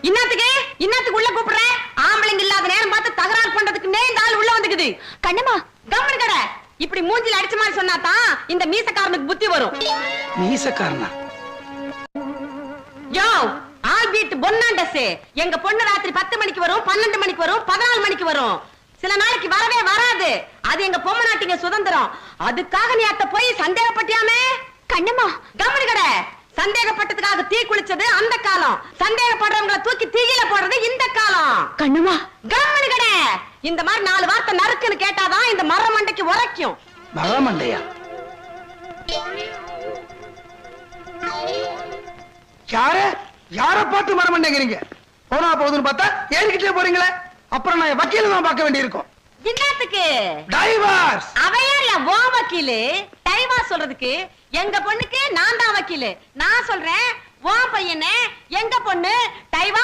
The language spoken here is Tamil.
இன்னத்துக்கு இன்னத்துக்கு உள்ள கூப்பிடுற ஆம்பளைங்க இல்லாத நேரம் பார்த்து தகராறு பண்றதுக்கு இந்த ஆள் உள்ள வந்துக்குது. கண்ணம்மா கம்மனு கடை இப்படி மூஞ்சில அடிச்ச மாதிரி சொன்னாதான் இந்த மீசக்காரனுக்கு புத்தி வரும். மீசக்காரனா? யோ ஆல் பீட் பொன்னாண்டஸ். எங்க பொண்ணு ராத்திரி 10 மணிக்கு வரும், 12 மணிக்கு வரும், 14 மணிக்கு வரும். சில நாளைக்கு வரவே வராது. அது எங்க பொம்மை நாட்டிங்க சுதந்திரம். அதுக்காக நீ அத்த போய் சந்தேகப்பட்டியாமே? கண்ணம்மா கம்மனு கடை சந்தேகப்பட்டதுக்காக தீ குளிச்சது அந்த காலம். சந்தேகப்படுறவங்களை தூக்கி தீயில போடுறது இந்த காலம். கண்ணம்மா கம்மனு கடை இந்த மாதிரி 4 வார்த்தை நறுக்குன்னு கேட்டாதான் இந்த மர மண்டைக்கு உரைக்கும். மரமண்டையா? யார பார்த்து மரமண்டைங்கிறீங்க? போனா போகுதுன்னு பார்த்தா ஏறிக்கிட்டே போறீங்களே. அப்புறம் நான் வக்கீல தான் பார்க்க வேண்டியிருக்கும். என்னத்துக்கு? டைவர்ஸ். அவையாரியா ஓ வக்கீலு? டைவர்ஸ் சொல்றதுக்கு எங்க பொண்ணுக்கு நான் தான் வக்கீலு. நான் சொல்றேன் ஓ பையனே எங்க பொண்ணு டைவர்ஸ்